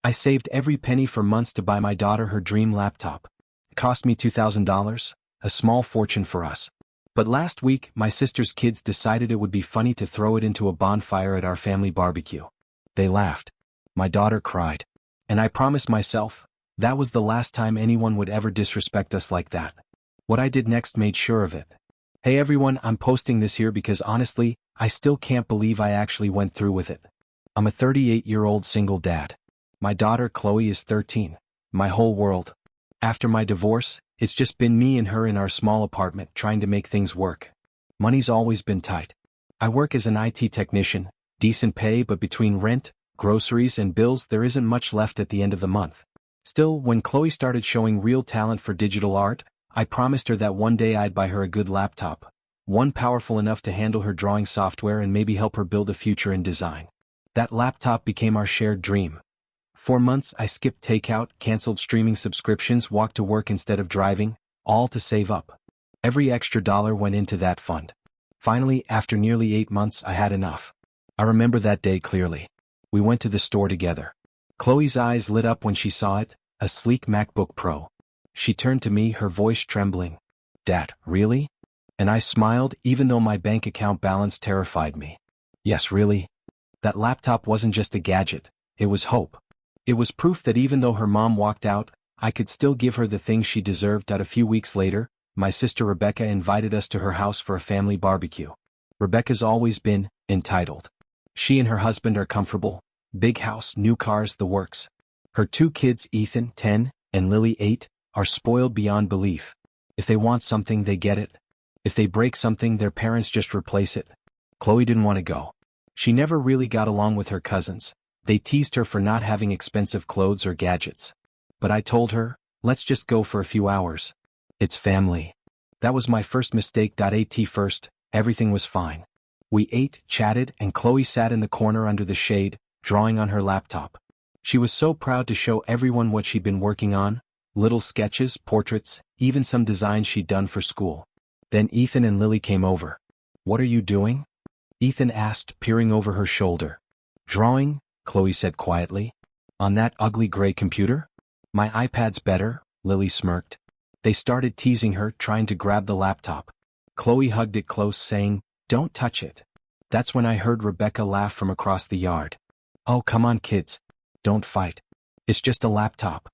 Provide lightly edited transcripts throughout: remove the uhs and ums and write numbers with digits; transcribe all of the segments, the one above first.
I saved every penny for months to buy my daughter her dream laptop. It cost me $2,000, a small fortune for us. But last week, my sister's kids decided it would be funny to throw it into a bonfire at our family barbecue. They laughed. My daughter cried. And I promised myself, that was the last time anyone would ever disrespect us like that. What I did next made sure of it. Hey everyone, I'm posting this here because honestly, I still can't believe I actually went through with it. I'm a 38-year-old single dad. My daughter Chloe is 13. My whole world. After my divorce, it's just been me and her in our small apartment trying to make things work. Money's always been tight. I work as an IT technician, decent pay, but between rent, groceries and bills there isn't much left at the end of the month. Still, when Chloe started showing real talent for digital art, I promised her that one day I'd buy her a good laptop. One powerful enough to handle her drawing software and maybe help her build a future in design. That laptop became our shared dream. For months I skipped takeout, canceled streaming subscriptions, walked to work instead of driving, all to save up. Every extra dollar went into that fund. Finally, after nearly 8 months, I had enough. I remember that day clearly. We went to the store together. Chloe's eyes lit up when she saw it, a sleek MacBook Pro. She turned to me, her voice trembling. "Dad, really?" And I smiled, even though my bank account balance terrified me. Yes, really. That laptop wasn't just a gadget, it was hope. It was proof that even though her mom walked out, I could still give her the things she deserved. A few weeks later, my sister Rebecca invited us to her house for a family barbecue. Rebecca's always been entitled. She and her husband are comfortable, big house, new cars, the works. Her 2 kids, Ethan, 10, and Lily, 8, are spoiled beyond belief. If they want something, they get it. If they break something, their parents just replace it. Chloe didn't want to go. She never really got along with her cousins. They teased her for not having expensive clothes or gadgets. But I told her, let's just go for a few hours. It's family. That was my first mistake. At first, everything was fine. We ate, chatted, and Chloe sat in the corner under the shade, drawing on her laptop. She was so proud to show everyone what she'd been working on, little sketches, portraits, even some designs she'd done for school. Then Ethan and Lily came over. "What are you doing?" Ethan asked, peering over her shoulder. "Drawing," Chloe said quietly. "On that ugly gray computer?" "My iPad's better," Lily smirked. They started teasing her, trying to grab the laptop. Chloe hugged it close, saying, "Don't touch it." That's when I heard Rebecca laugh from across the yard. "Oh, come on kids. Don't fight. It's just a laptop.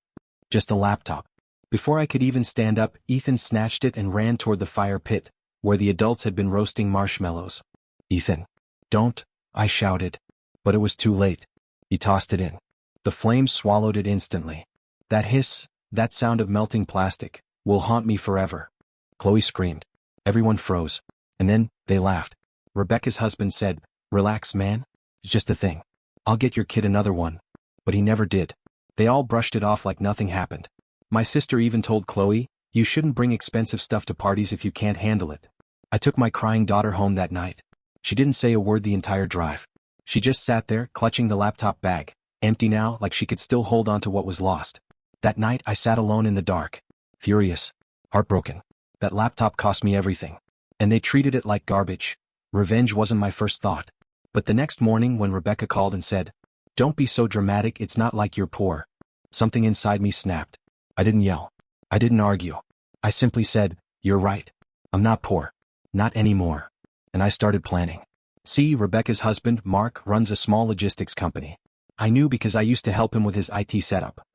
Just a laptop." Before I could even stand up, Ethan snatched it and ran toward the fire pit, where the adults had been roasting marshmallows. "Ethan, don't," I shouted. But it was too late. He tossed it in. The flames swallowed it instantly. That hiss, that sound of melting plastic, will haunt me forever. Chloe screamed. Everyone froze. And then, they laughed. Rebecca's husband said, "Relax, man. It's just a thing. I'll get your kid another one." But he never did. They all brushed it off like nothing happened. My sister even told Chloe, "You shouldn't bring expensive stuff to parties if you can't handle it." I took my crying daughter home that night. She didn't say a word the entire drive. She just sat there, clutching the laptop bag, empty now, like she could still hold on to what was lost. That night I sat alone in the dark, furious, heartbroken. That laptop cost me everything. And they treated it like garbage. Revenge wasn't my first thought. But the next morning when Rebecca called and said, "Don't be so dramatic, it's not like you're poor," something inside me snapped. I didn't yell. I didn't argue. I simply said, "You're right. I'm not poor. Not anymore." And I started planning. See, Rebecca's husband, Mark, runs a small logistics company. I knew because I used to help him with his IT setup.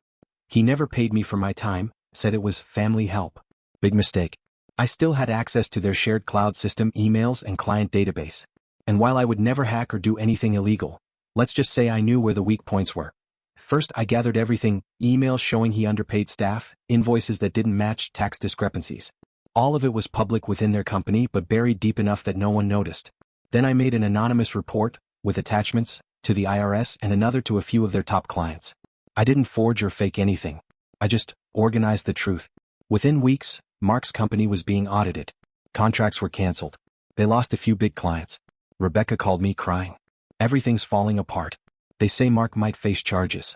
He never paid me for my time, said it was family help. Big mistake. I still had access to their shared cloud system, emails, and client database. And while I would never hack or do anything illegal, let's just say I knew where the weak points were. First, I gathered everything: emails showing he underpaid staff, invoices that didn't match, tax discrepancies. All of it was public within their company but buried deep enough that no one noticed. Then I made an anonymous report, with attachments, to the IRS and another to a few of their top clients. I didn't forge or fake anything. I just organized the truth. Within weeks, Mark's company was being audited. Contracts were canceled. They lost a few big clients. Rebecca called me crying. "Everything's falling apart. They say Mark might face charges."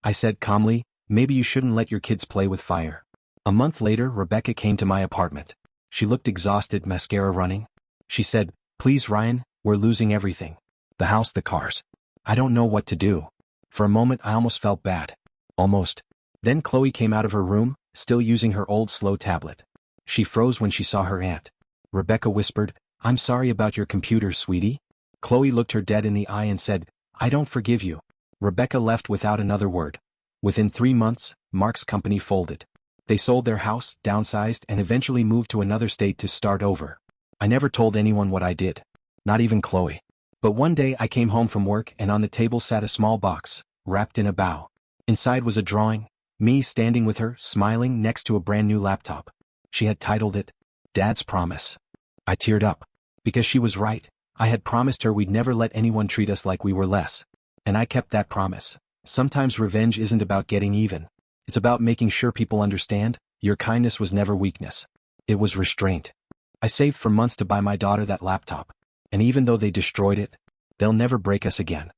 I said calmly, "Maybe you shouldn't let your kids play with fire." A month later, Rebecca came to my apartment. She looked exhausted, mascara running. She said, "Please Ryan, we're losing everything. The house, the cars. I don't know what to do." For a moment I almost felt bad. Almost. Then Chloe came out of her room, still using her old slow tablet. She froze when she saw her aunt. Rebecca whispered, "I'm sorry about your computer, sweetie." Chloe looked her dead in the eye and said, "I don't forgive you." Rebecca left without another word. Within 3 months, Mark's company folded. They sold their house, downsized, and eventually moved to another state to start over. I never told anyone what I did. Not even Chloe. But one day I came home from work and on the table sat a small box, wrapped in a bow. Inside was a drawing, me standing with her, smiling next to a brand new laptop. She had titled it, "Dad's Promise." I teared up. Because she was right. I had promised her we'd never let anyone treat us like we were less. And I kept that promise. Sometimes revenge isn't about getting even. It's about making sure people understand, your kindness was never weakness. It was restraint. I saved for months to buy my daughter that laptop. And even though they destroyed it, they'll never break us again.